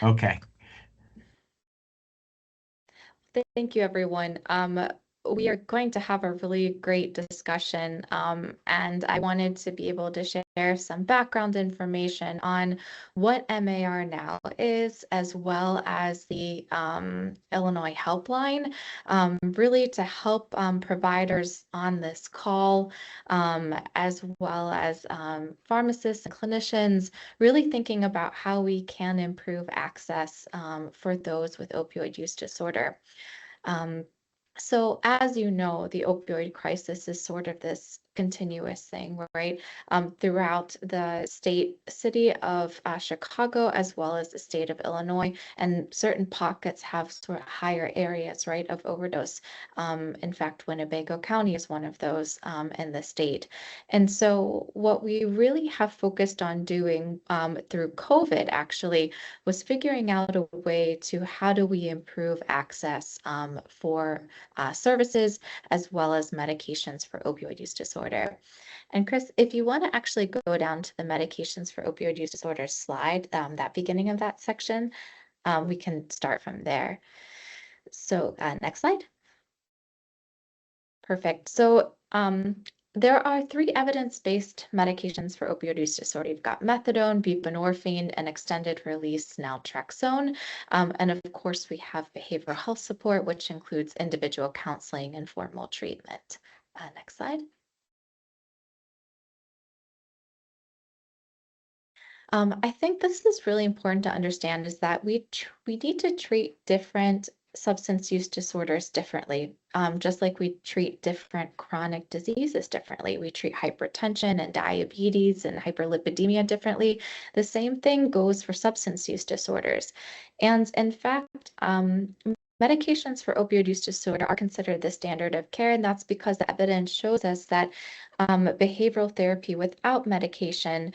Okay. Thank you, everyone. We are going to have a really great discussion, and I wanted to be able to share some background information on what MAR now is, as well as the Illinois Helpline, really to help providers on this call, as well as pharmacists and clinicians, really thinking about how we can improve access for those with opioid use disorder. Um, so as you know, the opioid crisis is sort of this continuous thing, right? Throughout the city of Chicago, as well as the state of Illinois, and certain pockets have sort of higher areas, right, of overdose. In fact, Winnebago County is one of those in the state. And so what we really have focused on doing through COVID actually was figuring out a way to how do we improve access for services as well as medications for opioid use disorder. And Chris, if you want to actually go down to the medications for opioid use disorder slide, that beginning of that section, we can start from there. So next slide. Perfect. So there are 3 evidence-based medications for opioid use disorder. You've got methadone, buprenorphine, and extended-release naltrexone. And of course, we have behavioral health support, which includes individual counseling and formal treatment. Next slide. I think this is really important to understand is that we need to treat different substance use disorders differently, just like we treat different chronic diseases differently. We treat hypertension and diabetes and hyperlipidemia differently. The same thing goes for substance use disorders. And in fact, medications for opioid use disorder are considered the standard of care, and that's because the evidence shows us that behavioral therapy without medication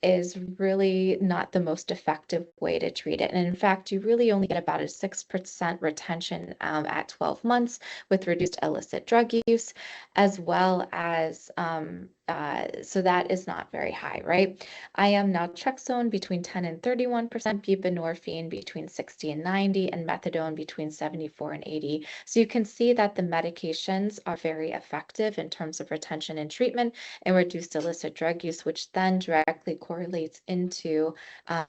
is really not the most effective way to treat it. And in fact, you really only get about a 6% retention at 12 months with reduced illicit drug use, as well as, so that is not very high, right? I am naltrexone between 10 and 31%, buprenorphine between 60 and 90, and methadone between 74 and 80. So you can see that the medications are very effective in terms of retention and treatment and reduced illicit drug use, which then directly correlates into a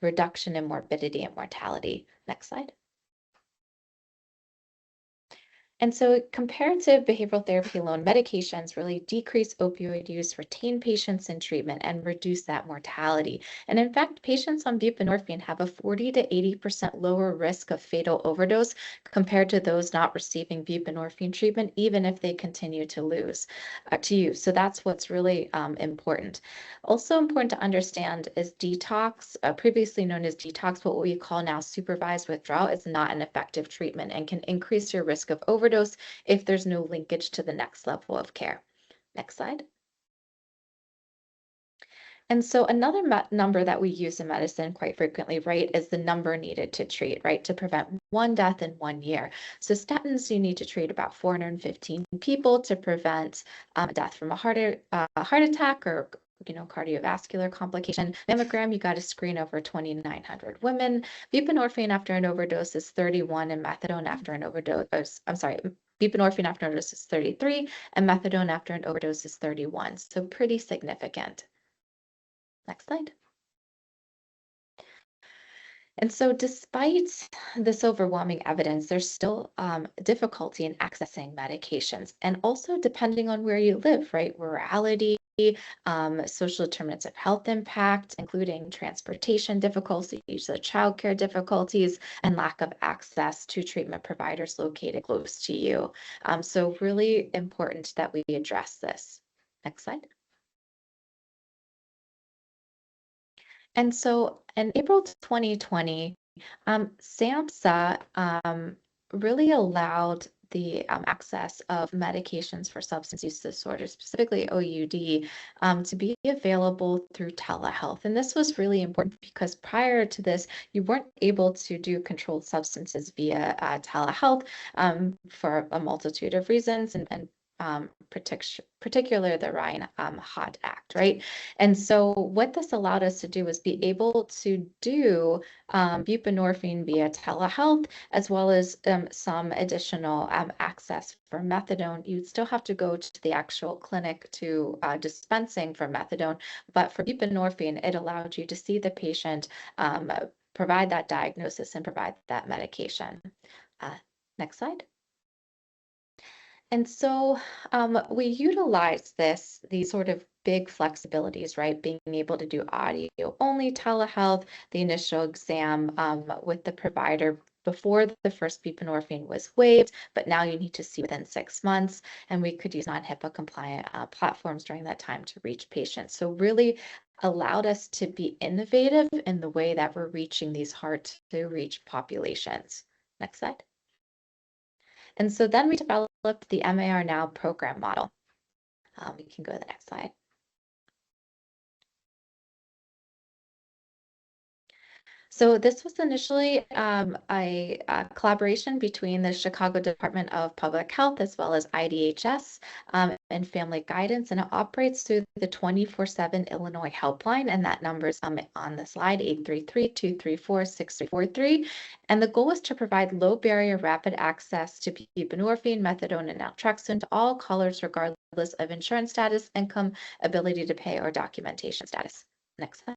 reduction in morbidity and mortality. Next slide. And so comparative behavioral therapy alone medications really decrease opioid use, retain patients in treatment, and reduce that mortality. And in fact, patients on buprenorphine have a 40 to 80% lower risk of fatal overdose compared to those not receiving buprenorphine treatment, even if they continue to use. So that's what's really important. Also important to understand is detox, previously known as detox, what we call now supervised withdrawal, is not an effective treatment and can increase your risk of overdose if there's no linkage to the next level of care. Next slide. And so another number that we use in medicine quite frequently, right, is the number needed to treat, right, to prevent 1 death in 1 year. So statins, you need to treat about 415 people to prevent death from a heart attack or cardiovascular complication. Mammogram, you got to screen over 2,900 women. Buprenorphine after an overdose is 31, and methadone after an overdose, buprenorphine after an overdose is 33, and methadone after an overdose is 31. So pretty significant. Next slide. And so despite this overwhelming evidence, there's still difficulty in accessing medications, and also depending on where you live, right? Rurality, social determinants of health impact, including transportation difficulties, the childcare difficulties, and lack of access to treatment providers located close to you. So really important that we address this. Next slide. And so in April 2020, SAMHSA really allowed the access of medications for substance use disorders, specifically OUD, to be available through telehealth. And this was really important because prior to this, you weren't able to do controlled substances via telehealth for a multitude of reasons. And particular the Ryan Hot Act, right? And so what this allowed us to do was be able to do buprenorphine via telehealth, as well as some additional access for methadone. You'd still have to go to the actual clinic to dispensing for methadone, but for buprenorphine, it allowed you to see the patient, provide that diagnosis, and provide that medication. Next slide. And so we utilize these sort of big flexibilities, right? Being able to do audio only telehealth, the initial exam with the provider before the first buprenorphine was waived, but now you need to see within 6 months. And we could use non-HIPAA compliant platforms during that time to reach patients. So really allowed us to be innovative in the way that we're reaching these hard to reach populations. Next slide. And so then we developed the MAR Now program model. We can go to the next slide. So this was initially a collaboration between the Chicago Department of Public Health as well as IDHS and Family Guidance, and it operates through the 24/7 Illinois Helpline, and that number is on the slide, 833-234-6343. And the goal is to provide low barrier rapid access to buprenorphine, methadone, and naltrexone to all callers regardless of insurance status, income, ability to pay, or documentation status. Next slide.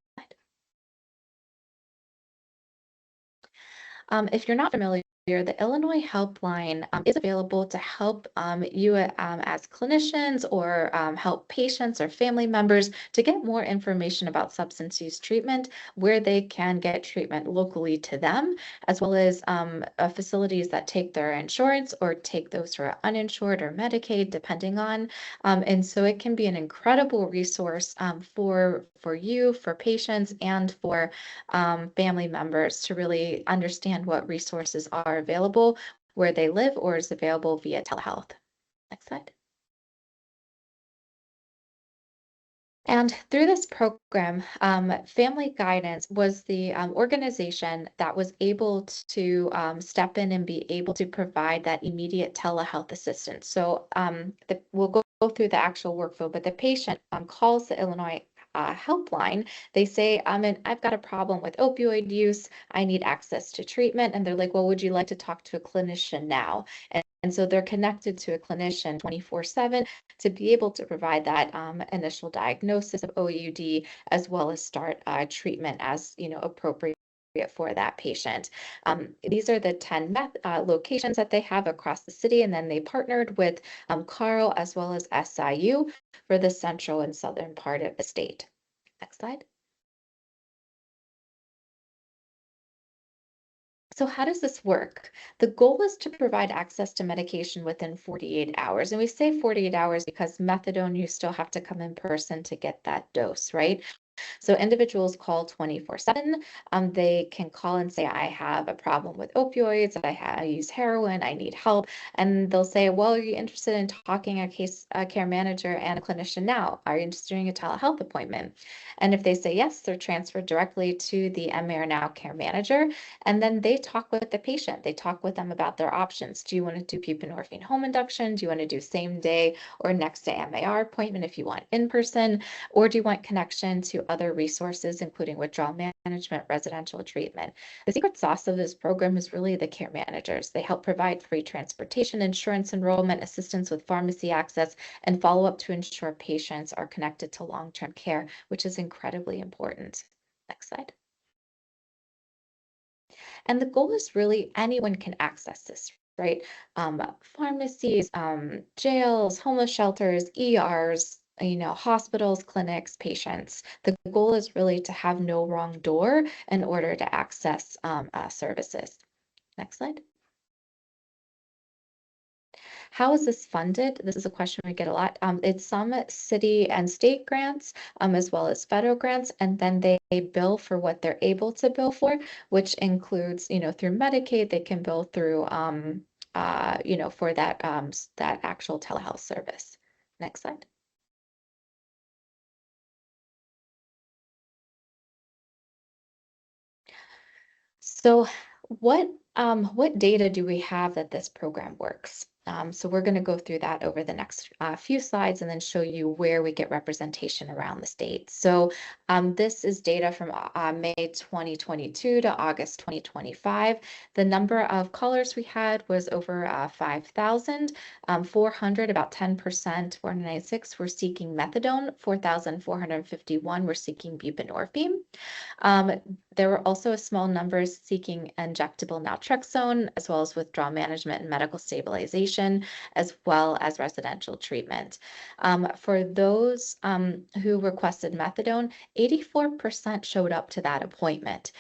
If you're not familiar, the Illinois Helpline is available to help you as clinicians or help patients or family members to get more information about substance use treatment, where they can get treatment locally to them, as well as facilities that take their insurance or take those who are uninsured or Medicaid, depending on. And so it can be an incredible resource for you, for patients, and for family members to really understand what resources are available where they live or is available via telehealth. Next slide. And through this program, Family Guidance was the organization that was able to step in and be able to provide that immediate telehealth assistance. So we'll go through the actual workflow, but the patient calls the Illinois helpline. They say, I've got a problem with opioid use. I need access to treatment. And they're like, well, would you like to talk to a clinician now? And so they're connected to a clinician 24/7 to be able to provide that initial diagnosis of OUD, as well as start treatment as appropriate for that patient. These are the 10 locations that they have across the city, and then they partnered with Carl as well as SIU for the central and southern part of the state. Next slide. So how does this work? The goal is to provide access to medication within 48 hours. And we say 48 hours because methadone, you still have to come in person to get that dose, right? So individuals call 24/7. They can call and say, I have a problem with opioids, I use heroin, I need help. And they'll say, well, are you interested in talking a care manager and a clinician now? Are you interested in a telehealth appointment? And if they say yes, they're transferred directly to the MAR Now care manager. And then they talk with the patient. They talk with them about their options. Do you want to do buprenorphine home induction? Do you want to do same day or next day MAR appointment if you want in person? Or do you want connection to other resources, including withdrawal management, residential treatment? The secret sauce of this program is really the care managers. They help provide free transportation, insurance enrollment, assistance with pharmacy access, and follow-up to ensure patients are connected to long-term care, which is incredibly important. Next slide. And the goal is really anyone can access this, right? Pharmacies, jails, homeless shelters, ERs, hospitals, clinics, patients. The goal is really to have no wrong door in order to access services. Next slide. How is this funded? This is a question we get a lot. It's some city and state grants, as well as federal grants, and then they bill for what they're able to bill for, which includes, through Medicaid, they can bill through, for that actual telehealth service. Next slide. So what data do we have that this program works? So we're going to go through that over the next few slides and then show you where we get representation around the state. So this is data from May 2022 to August 2025. The number of callers we had was over 5,000. 400, about 10%, 496 were seeking methadone, 4,451 were seeking buprenorphine. There were also a small numbers seeking injectable naltrexone, as well as withdrawal management and medical stabilization, as well as residential treatment. For those who requested methadone, 84% showed up to that appointment.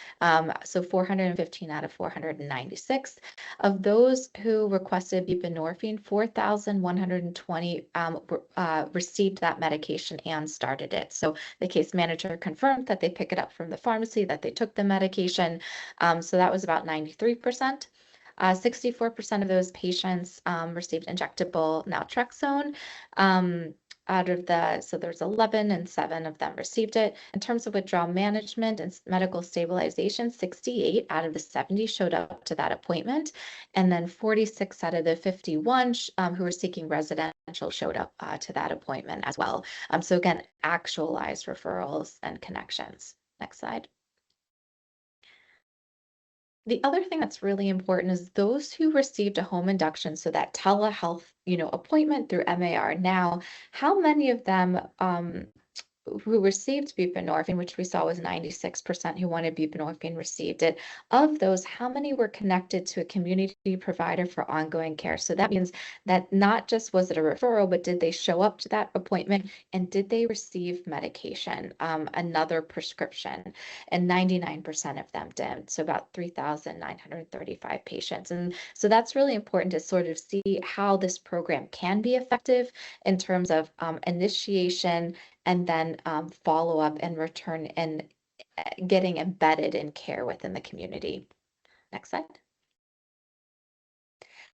So 415 out of 496. Of those who requested buprenorphine, 4,120 received that medication and started it. So the case manager confirmed that they pick it up from the pharmacy, that they took the medication. So that was about 93%. 64% of those patients received injectable naltrexone. So there's 11 and 7 of them received it. In terms of withdrawal management and medical stabilization, 68 out of the 70 showed up to that appointment. And then 46 out of the 51 who were seeking residential showed up to that appointment as well. So again, actualized referrals and connections. Next slide. The other thing that's really important is those who received a home induction, so that telehealth, appointment through MAR now, how many of them who received buprenorphine, which we saw was 96% who wanted buprenorphine received it. Of those, how many were connected to a community provider for ongoing care? So that means that not just was it a referral, but did they show up to that appointment and did they receive medication, another prescription? And 99% of them did. So about 3,935 patients. And so that's really important to sort of see how this program can be effective in terms of initiation and then follow up and return and getting embedded in care within the community. Next slide.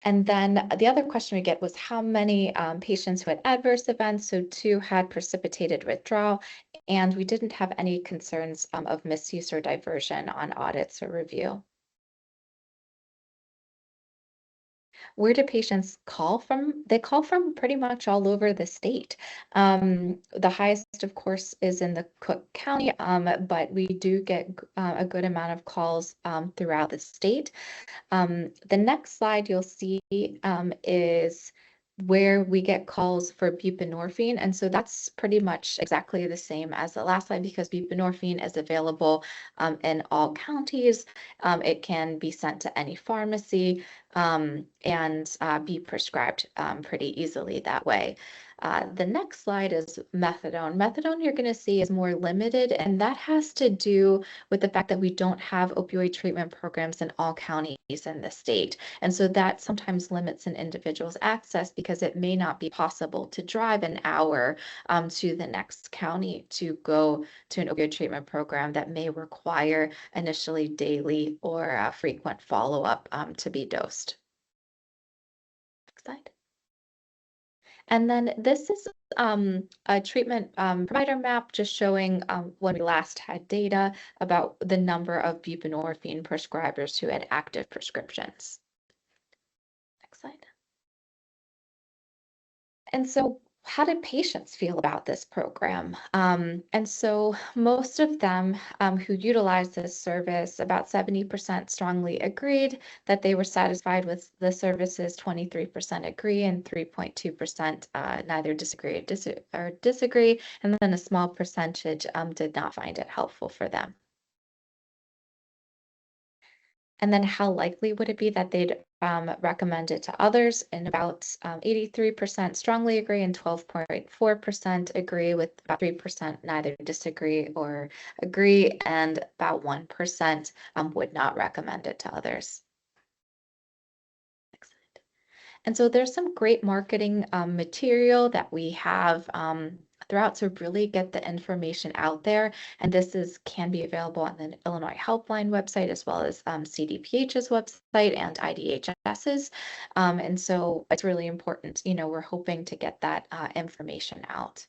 And then the other question we get was how many patients who had adverse events. So 2 had precipitated withdrawal, and we didn't have any concerns of misuse or diversion on audits or review. Where do patients call from? They call from pretty much all over the state. The highest, of course, is in the Cook County, but we do get a good amount of calls throughout the state. The next slide you'll see is where we get calls for buprenorphine. And so that's pretty much exactly the same as the last slide because buprenorphine is available in all counties. It can be sent to any pharmacy and be prescribed pretty easily that way. The next slide is methadone. Methadone you're going to see is more limited, and that has to do with the fact that we don't have opioid treatment programs in all counties in the state. And so that sometimes limits an individual's access because it may not be possible to drive an hour to the next county to go to an opioid treatment program that may require initially daily or frequent follow-up to be dosed. Next slide. And then this is a treatment provider map just showing when we last had data about the number of buprenorphine prescribers who had active prescriptions. Next slide. And so how did patients feel about this program? And so most of them who utilized this service, about 70% strongly agreed that they were satisfied with the services, 23% agree, and 3.2% neither disagree or disagree, and then a small percentage did not find it helpful for them. And then how likely would it be that they'd recommend it to others? And about 83% strongly agree and 12.4% agree, with about 3% neither disagree or agree, and about 1% would not recommend it to others. Next slide. And so there's some great marketing material that we have throughout to really get the information out there. And this can be available on the Illinois Helpline website, as well as CDPH's website and IDHS's. And so it's really important, we're hoping to get that information out.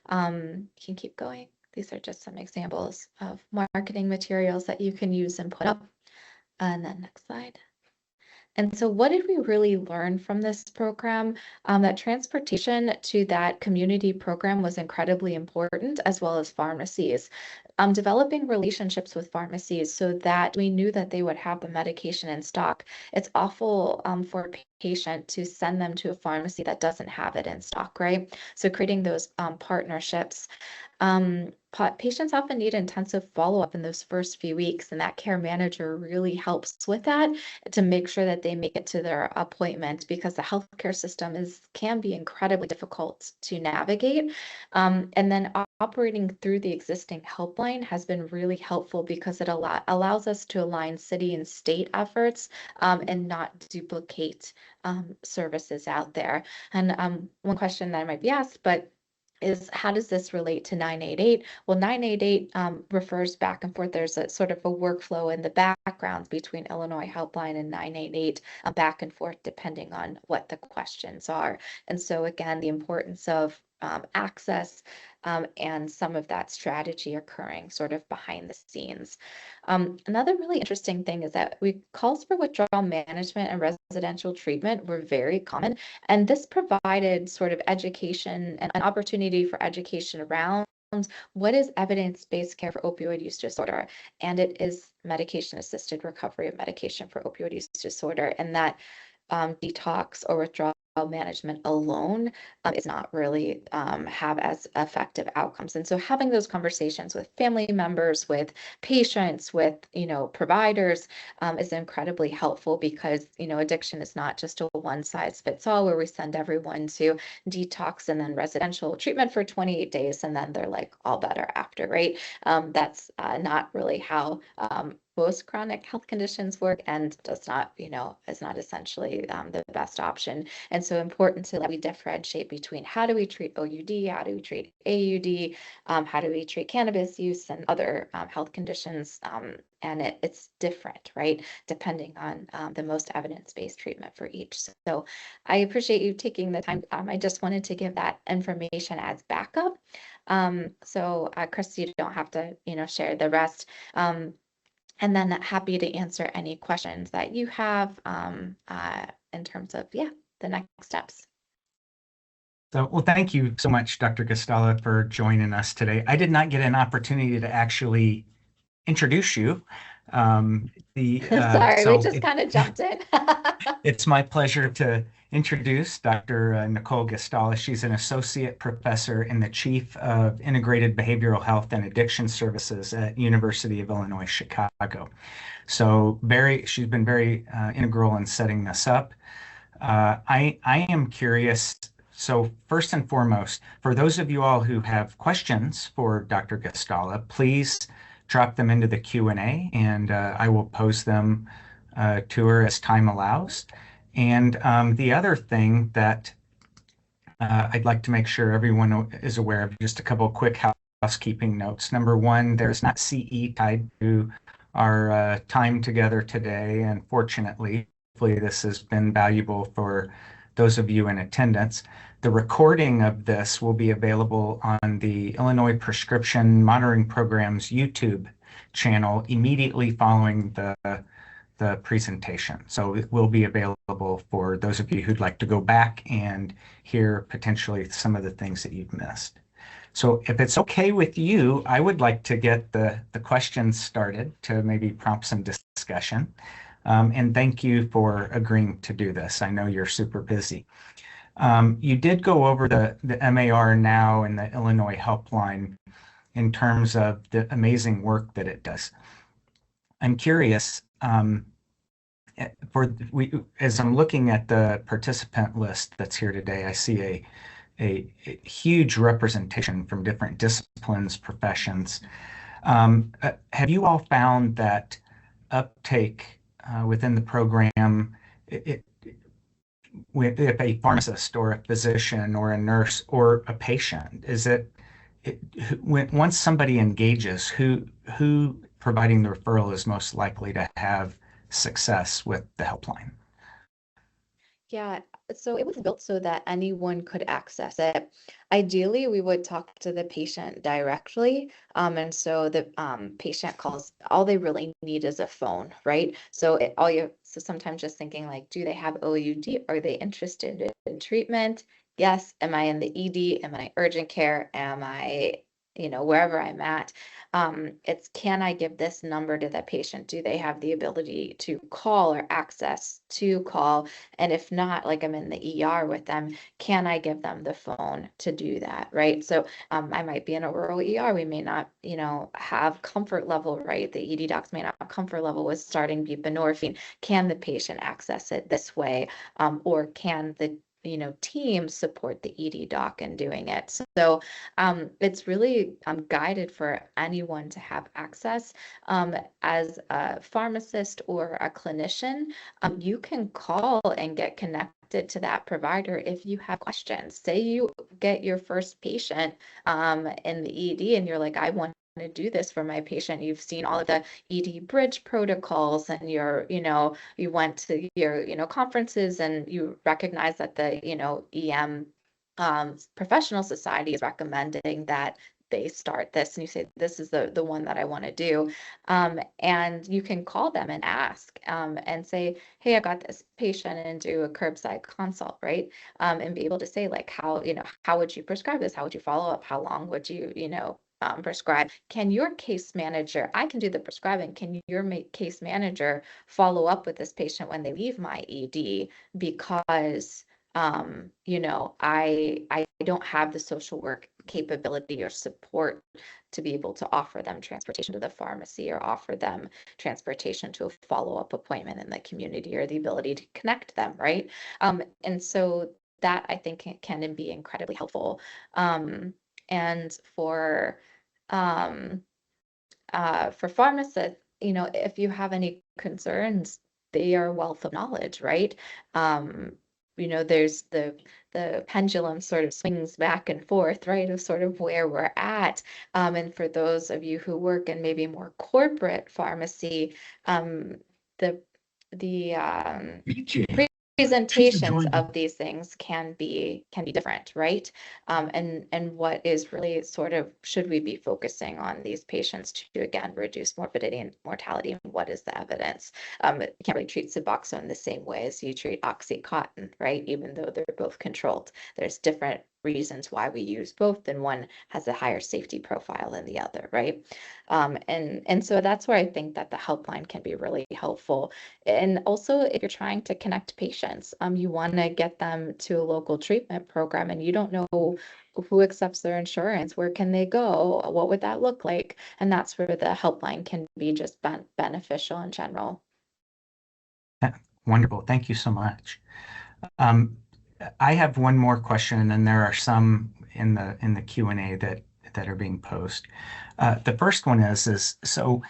You can keep going. These are just some examples of marketing materials that you can use and put up. And then next slide. And so, what did we really learn from this program? That transportation to that community program was incredibly important, as well as pharmacies. Developing relationships with pharmacies so that we knew that they would have the medication in stock. It's awful for a patient to send them to a pharmacy that doesn't have it in stock, right? So, creating those partnerships. Patients often need intensive follow-up in those first few weeks, and that care manager really helps with that to make sure that they make it to their appointment because the healthcare system can be incredibly difficult to navigate. And then operating through the existing helpline has been really helpful because it allows us to align city and state efforts and not duplicate services out there. And one question that I might be asked, but is how does this relate to 988? Well, 988 refers back and forth. There's a sort of a workflow in the background between Illinois Helpline and 988, back and forth depending on what the questions are. And so again, the importance of access and some of that strategy occurring sort of behind the scenes. Another really interesting thing is that calls for withdrawal management and residential treatment were very common. And this provided sort of education and an opportunity for education around what is evidence-based care for opioid use disorder. And it is medication-assisted recovery of medication for opioid use disorder. And that detox or withdrawal management alone is not really have as effective outcomes. And so having those conversations with family members, with patients, with, providers is incredibly helpful because, addiction is not just a one size fits all where we send everyone to detox and then residential treatment for 28 days and then they're like all better after, right? That's not really how most chronic health conditions work and does not, is not essentially the best option. And so important to that we differentiate between how do we treat OUD, how do we treat AUD, how do we treat cannabis use and other health conditions. And it's different, right? Depending on the most evidence-based treatment for each. So I appreciate you taking the time. I just wanted to give that information as backup. So Chris, you don't have to, share the rest. And then happy to answer any questions that you have in terms of, the next steps. So, well, thank you so much, Dr. Gastala, for joining us today. I did not get an opportunity to actually introduce you. Sorry, we just kind of jumped in. It's my pleasure to introduce Dr. Nicole Gastala. She's an associate professor and the chief of integrated behavioral health and addiction services at University of Illinois, Chicago. So she's been very integral in setting this up. I am curious. So first and foremost, for those of you all who have questions for Dr. Gastala, please drop them into the Q&A and I will pose them to her as time allows. And the other thing that I'd like to make sure everyone is aware of, just a couple of quick housekeeping notes. Number one, there's not CE tied to our time together today. And fortunately, hopefully this has been valuable for those of you in attendance. The recording of this will be available on the Illinois Prescription Monitoring Program's YouTube channel immediately following the presentation. So it will be available for those of you who'd like to go back and hear potentially some of the things that you've missed. So if it's okay with you, I would like to get the questions started to maybe prompt some discussion. And thank you for agreeing to do this. I know you're super busy. You did go over the MAR now and the Illinois Helpline in terms of the amazing work that it does. I'm curious, as I'm looking at the participant list that's here today, I see a huge representation from different disciplines, professions. Have you all found that uptake within the program, if a pharmacist or a physician or a nurse or a patient, once somebody engages, who providing the referral is most likely to have success with the helpline? Yeah, So it was built so that anyone could access it. Ideally, we would talk to the patient directly. And so the patient calls, all they really need is a phone, right? So sometimes just thinking like, do they have OUD? Are they interested in treatment? Yes. Am I in the ED? Am I urgent care? Am I, wherever I'm at? It's, can I give this number to the patient? Do they have the ability to call or access to call? And if not, like I'm in the ER with them, can I give them the phone to do that? Right. So I might be in a rural ER. We may not, have comfort level, right? The ED docs may not have comfort level with starting buprenorphine. Can the patient access it this way? Or can the team support the ED doc in doing it? So it's really guided for anyone to have access. As a pharmacist or a clinician, you can call and get connected to that provider if you have questions. Say you get your first patient in the ED and you're like, I want to do this for my patient. You've seen all of the ED bridge protocols and you went to your, conferences and you recognize that the, EM professional society is recommending that they start this, and you say this is the one that I want to do, and you can call them and ask, and say, hey, I got this patient, and do a curbside consult, right? And be able to say like, how would you prescribe this? How would you follow up? How long would you, prescribe? Can your case manager, I can do the prescribing, can your case manager follow up with this patient when they leave my ED? Because I don't have the social work capability or support to be able to offer them transportation to the pharmacy or offer them transportation to a follow-up appointment in the community, or the ability to connect them, right? And so that, I think, can be incredibly helpful. And um, for pharmacists, if you have any concerns, they are a wealth of knowledge, right? Um, there's the pendulum sort of swings back and forth, right, of sort of where we're at. And for those of you who work in maybe more corporate pharmacy, the the presentations of these things can be different, right? And what is really sort of, should we be focusing on these patients to again reduce morbidity and mortality, and what is the evidence? You can't really treat Suboxone the same way as you treat OxyContin, right? Even though they're both controlled, there's different reasons why we use both, and one has a higher safety profile than the other, right? And so that's where I think that the helpline can be really helpful. And also, if you're trying to connect patients, you want to get them to a local treatment program, and you don't know who accepts their insurance, where can they go, what would that look like? And that's where the helpline can be just beneficial in general. Wonderful. Thank you so much. Um, I have one more question, and then there are some in the Q&A that are being posed. The first one is so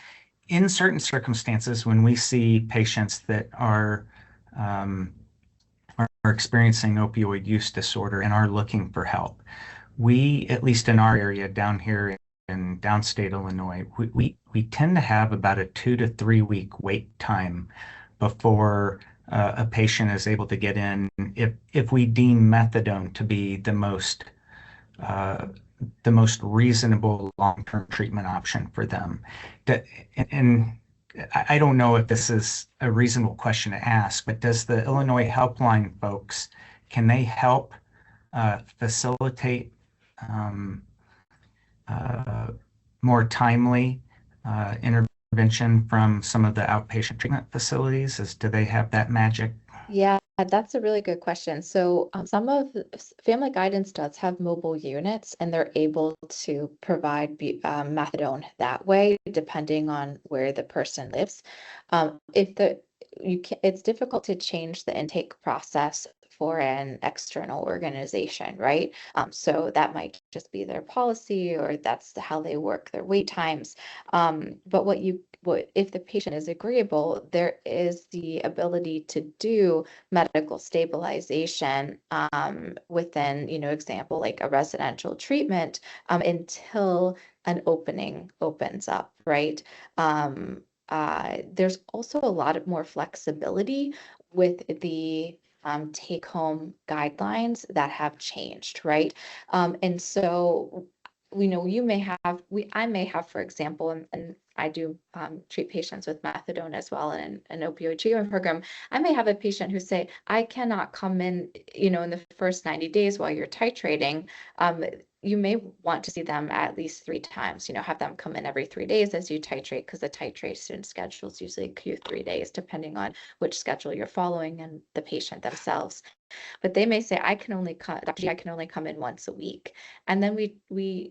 in certain circumstances, when we see patients that are experiencing opioid use disorder and are looking for help, we, at least in our area down here in downstate Illinois, we tend to have about a 2 to 3 week wait time before a patient is able to get in, if we deem methadone to be uh, the most reasonable long-term treatment option for them. And I don't know if this is a reasonable question to ask, but does the Illinois Helpline folks, can they help facilitate um, uh, more timely intervention from some of the outpatient treatment facilities? Do they have that magic? Yeah, that's a really good question. So, some of Family Guidance does have mobile units, and they're able to provide methadone that way, depending on where the person lives. If the you can, It's difficult to change the intake process for an external organization, right? So that might just be their policy, or that's how they work their wait times. But what if the patient is agreeable, there is the ability to do medical stabilization within, example, like a residential treatment, until an opening opens up, right? There's also a lot of more flexibility with the take-home guidelines that have changed, right? And so we know I may have, for example, and I do treat patients with methadone as well in an opioid treatment program. I may have a patient who say, I cannot come in, in the first 90 days while you're titrating. You may want to see them at least 3 times, have them come in every 3 days as you titrate, because the titration schedule is usually Q3 days, depending on which schedule you're following and the patient themselves. But they may say, I can only come, Dr. G, I can only come in once a week. And then we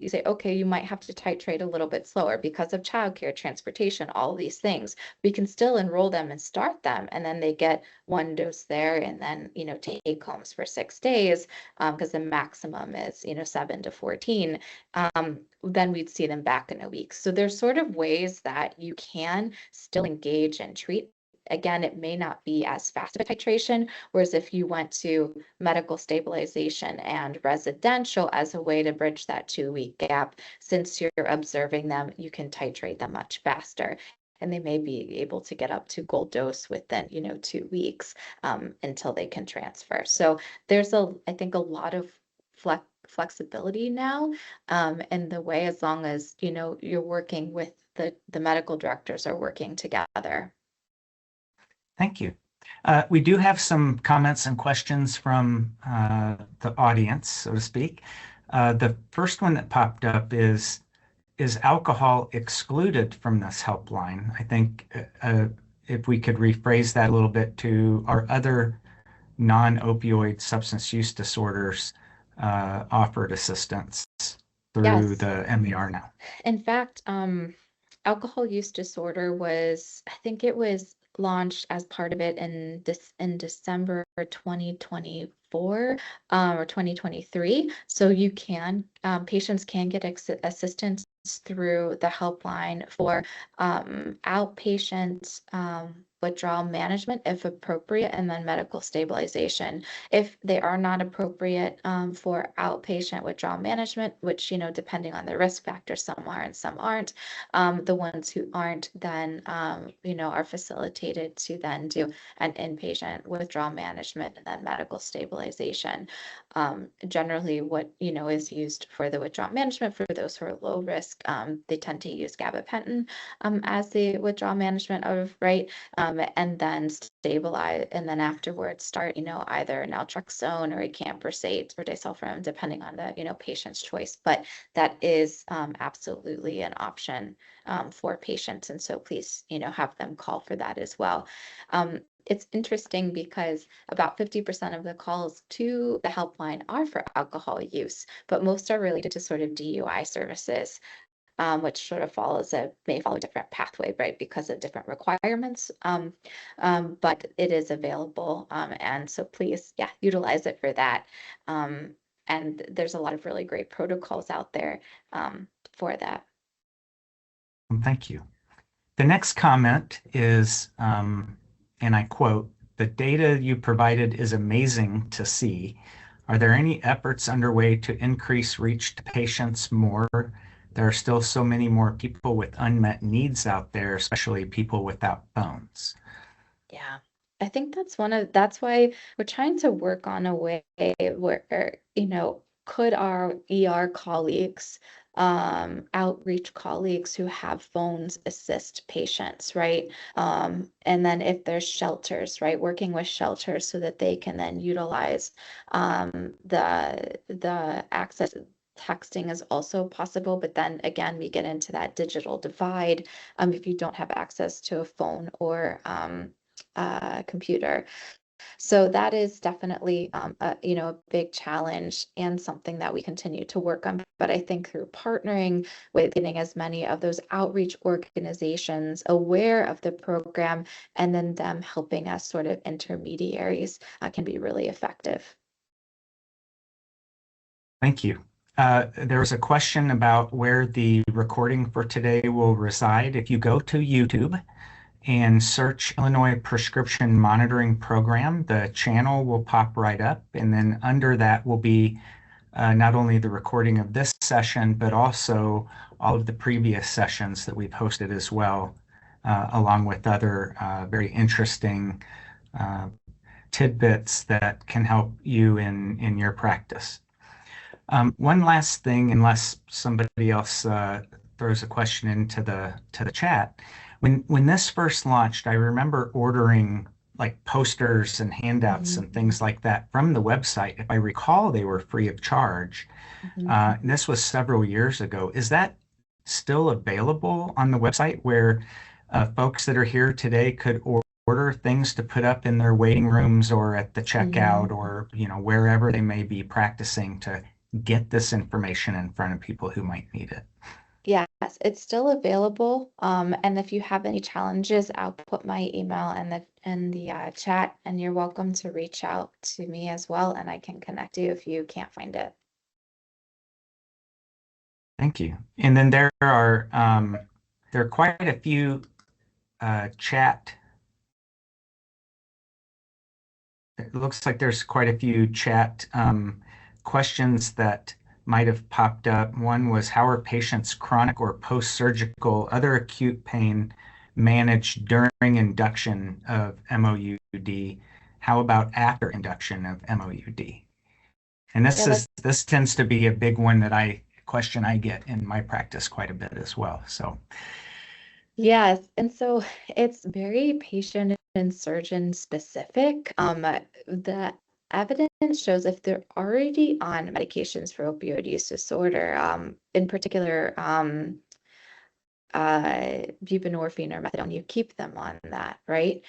say, okay, you might have to titrate a little bit slower because of childcare, transportation, all of these things. We can still enroll them and start them. And then they get one dose there and then, take homes for 6 days, because the maximum is, 7 to 14. Then we'd see them back in a week. So there's sort of ways that you can still engage and treat. Again, it may not be as fast of a titration, whereas if you went to medical stabilization and residential as a way to bridge that 2-week gap, since you're observing them, you can titrate them much faster. And they may be able to get up to gold dose within, 2 weeks, until they can transfer. So there's I think a lot of flexibility now, in the way, as long as, you're working with the medical directors are working together. Thank you. We do have some comments and questions from the audience, so to speak. The first one that popped up is alcohol excluded from this helpline? I think if we could rephrase that a little bit to, are other non-opioid substance use disorders offered assistance through Yes. the MER now? In fact, alcohol use disorder was, I think it was launched as part of it in December 2024, or 2023. So patients can get assistance through the helpline for outpatient withdrawal management if appropriate, and then medical stabilization if they are not appropriate for outpatient withdrawal management, which, depending on the risk factor, some are and some aren't. The ones who aren't then, are facilitated to then do an inpatient withdrawal management and then medical stabilization. Generally, what, is used for the withdrawal management for those who are low risk, they tend to use gabapentin as the withdrawal management of, right? And then stabilize, and then afterwards start, either naltrexone or acamprosate or disulfiram, depending on the, patient's choice. But that is absolutely an option for patients. And so please, have them call for that as well. It's interesting because about 50% of the calls to the helpline are for alcohol use, but most are related to sort of DUI services, which sort of may follow a different pathway, right, because of different requirements. But it is available. And so please, utilize it for that. And there's a lot of really great protocols out there for that. Thank you. The next comment is, and I quote, "The data you provided is amazing to see. Are there any efforts underway to increase reach to patients more? There are still so many more people with unmet needs out there, especially people without phones." Yeah. I think that's why we're trying to work on a way where, could our ER colleagues, outreach colleagues who have phones assist patients, right? And then if there's shelters, right, working with shelters so that they can then utilize the access. Texting is also possible, but then again, we get into that digital divide if you don't have access to a phone or computer. So that is definitely a big challenge and something that we continue to work on. But I think through partnering with getting as many of those outreach organizations aware of the program and then them helping us sort of intermediaries can be really effective. Thank you. There was a question about where the recording for today will reside. If you go to YouTube and search Illinois Prescription Monitoring Program, the channel will pop right up. And then under that will be not only the recording of this session, but also all of the previous sessions that we've hosted as well, along with other very interesting tidbits that can help you in your practice. One last thing, unless somebody else throws a question into the chat. When this first launched, I remember ordering like posters and handouts and Mhm. things like that from the website. If I recall, they were free of charge. Mhm. This was several years ago. Is that still available on the website where folks that are here today could order things to put up in their waiting rooms or at the checkout Mhm. or, wherever they may be practicing to get this information in front of people who might need it? Yes, it's still available. And if you have any challenges, I'll put my email in the chat, and you're welcome to reach out to me as well, and I can connect you if you can't find it. Thank you. And then there are quite a few chat. It looks like there's quite a few chat questions that might have popped up. One was, how are patients' chronic or post-surgical other acute pain managed during induction of MOUD? How about after induction of MOUD? And Yeah, that's this tends to be a big one that question I get in my practice quite a bit as well. So yes. And so it's very patient and surgeon specific. The evidence shows if they're already on medications for opioid use disorder, in particular, buprenorphine or methadone, you keep them on that, right?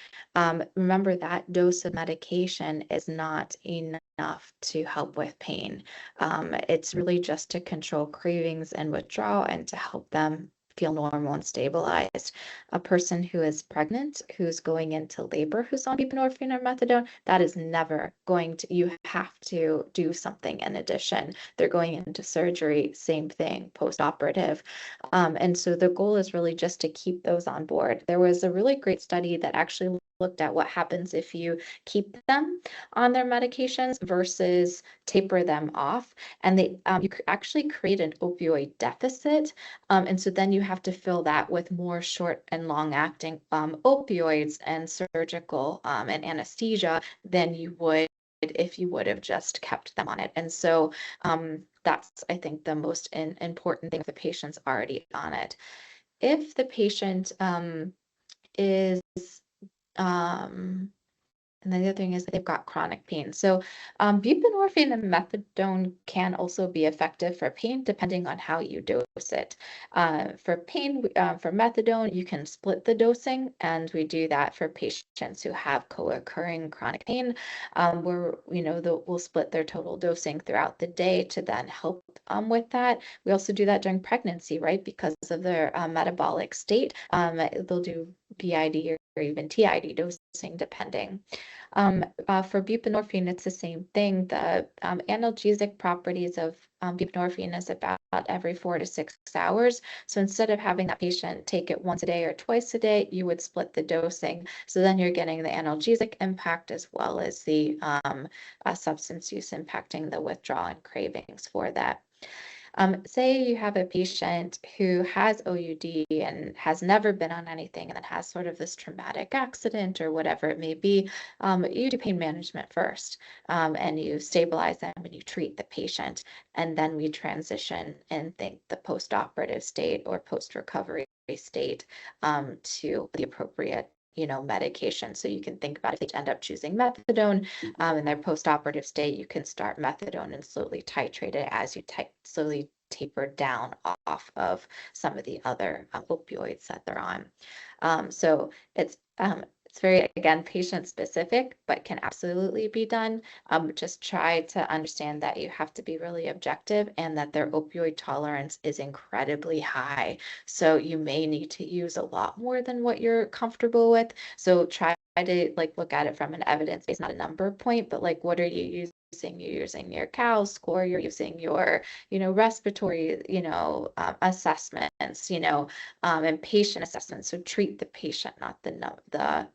Remember that dose of medication is not enough to help with pain. It's really just to control cravings and withdrawal and to help them feel normal and stabilized. A person who is pregnant, who's going into labor, who's on buprenorphine or methadone, that is never going to, you have to do something in addition. They're going into surgery, same thing, post-operative. And so the goal is really just to keep those on board. There was a really great study that actually looked at what happens if you keep them on their medications versus taper them off. And you actually create an opioid deficit. And so then you have to fill that with more short and long acting opioids and surgical and anesthesia than you would if you would have just kept them on it. And so that's, I think, the most important thing if the patient's already on it. If the patient is um, and then the other thing is that they've got chronic pain. So, buprenorphine and methadone can also be effective for pain, depending on how you dose it. For pain, for methadone, you can split the dosing, and we do that for patients who have co-occurring chronic pain, where we'll split their total dosing throughout the day to then help with that. We also do that during pregnancy, right? Because of their metabolic state, they'll do BID or even TID dosing, depending. For buprenorphine, it's the same thing. The analgesic properties of buprenorphine is about every 4 to 6 hours. So instead of having that patient take it once a day or twice a day, you would split the dosing. So then you're getting the analgesic impact as well as the substance use impacting the withdrawal and cravings for that. Say you have a patient who has OUD and has never been on anything and then has sort of this traumatic accident or whatever it may be, you do pain management first, and you stabilize them and you treat the patient. And then we transition and think the post-operative state or post-recovery state to the appropriate medication. So you can think about if they end up choosing methadone in their post-operative state, you can start methadone and slowly titrate it as you slowly taper down off of some of the other opioids that they're on. So it's very, again, patient specific, but can absolutely be done. Just try to understand that you have to be really objective and that their opioid tolerance is incredibly high. So you may need to use a lot more than what you're comfortable with. So try to look at it from an evidence based, not a number point, but what are you using? You're using your CAL score, you're using your, respiratory, assessments, and patient assessments. So treat the patient, not the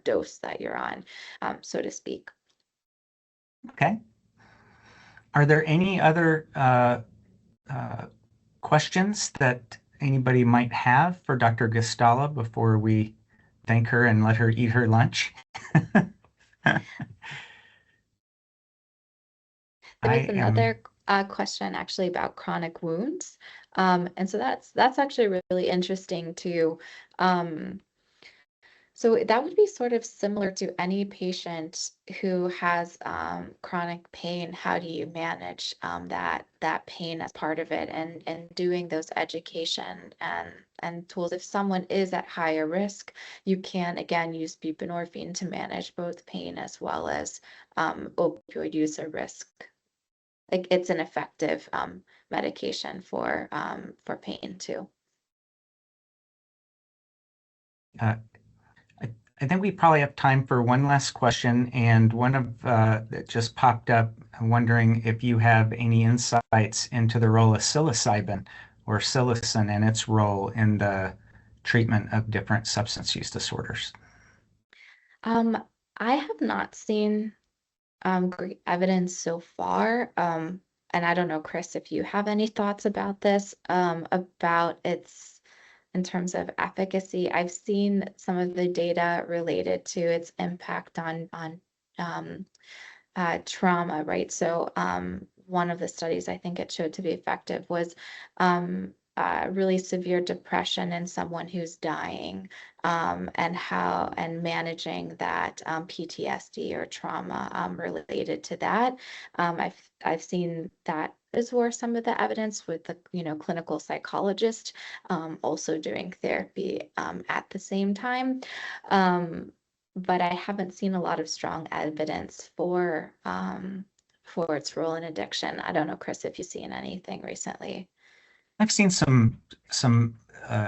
dose that you're on, so to speak. okay. Are there any other uh, questions that anybody might have for Dr. Gastala before we thank her and let her eat her lunch? There I was am. another question actually about chronic wounds. And so that's actually really interesting too. Um, so that would be sort of similar to any patient who has chronic pain. How do you manage that pain as part of it, and doing those education and tools. If someone is at higher risk, you can again use buprenorphine to manage both pain as well as opioid user risk. Like it's an effective medication for pain too. Uh, I, I think we probably have time for one last question, and one of that just popped up. I'm wondering if you have any insights into the role of psilocybin or psilocin and its role in the treatment of different substance use disorders. Um, I have not seen great evidence so far. And I don't know, Chris, if you have any thoughts about this, about its in terms of efficacy. I've seen some of the data related to its impact on um, trauma, right? So one of the studies I think it showed to be effective was really severe depression in someone who's dying, and managing that PTSD or trauma related to that. I've seen that is where some of the evidence with the clinical psychologist also doing therapy at the same time. Um, but I haven't seen a lot of strong evidence for its role in addiction. I don't know, Chris, if you've seen anything recently. I've seen some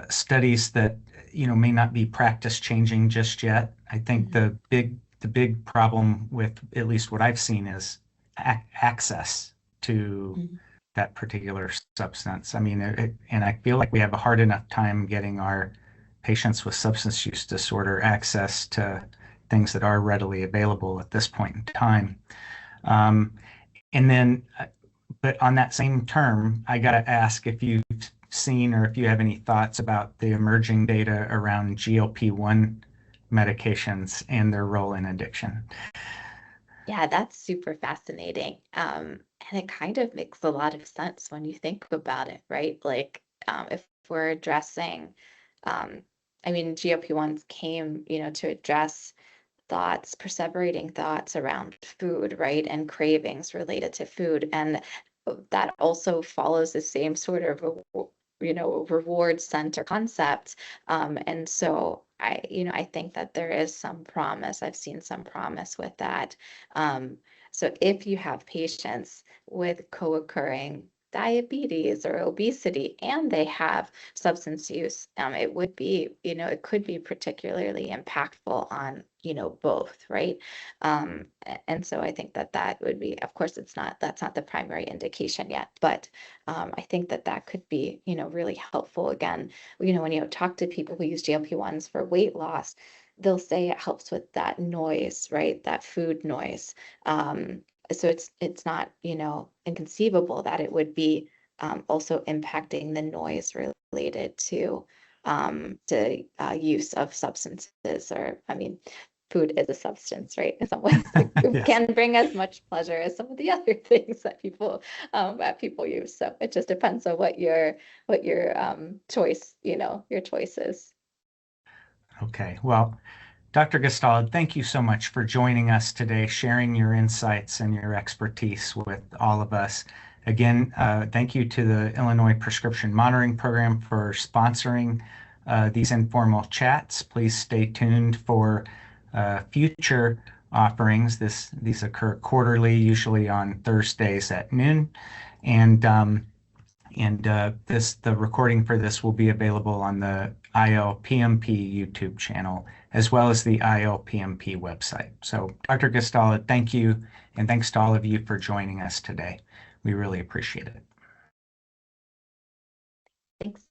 studies that may not be practice changing just yet. I think Mhm. the big problem with at least what I've seen is access to Mhm. that particular substance. I mean, and I feel like we have a hard enough time getting our patients with substance use disorder access to things that are readily available at this point in time. Um, and then, but on that same term, I got to ask if you've seen or if you have any thoughts about the emerging data around GLP-1 medications and their role in addiction. Yeah, that's super fascinating. And it kind of makes a lot of sense when you think about it, right? Like, if we're addressing, um, I mean, GLP-1s came, to address thoughts, perseverating thoughts around food, right? And cravings related to food. And that also follows the same sort of, reward center concept. And so I think that there is some promise. I've seen some promise with that. Um, so if you have patients with co-occurring diabetes or obesity and they have substance use, it would be, it could be particularly impactful on, both, right? And so I think that that would be, of course, that's not the primary indication yet, but I think that that could be, really helpful. Again, when you talk to people who use GLP-1s for weight loss, they'll say it helps with that noise, right? That food noise. So it's not, inconceivable that it would be also impacting the noise related to use of substances, or I mean, food is a substance, right? In some ways, it Yes. can bring as much pleasure as some of the other things that people use. So it just depends on what your choice, your choice is. Okay. Well, Dr. Gastala, thank you so much for joining us today, sharing your insights and your expertise with all of us. Again, thank you to the Illinois Prescription Monitoring Program for sponsoring these informal chats. Please stay tuned for future offerings. These occur quarterly, usually on Thursdays at noon. And the recording for this will be available on the ILPMP YouTube channel as well as the ILPMP website. So, Dr. Gastala, thank you, and thanks to all of you for joining us today. We really appreciate it. Thanks.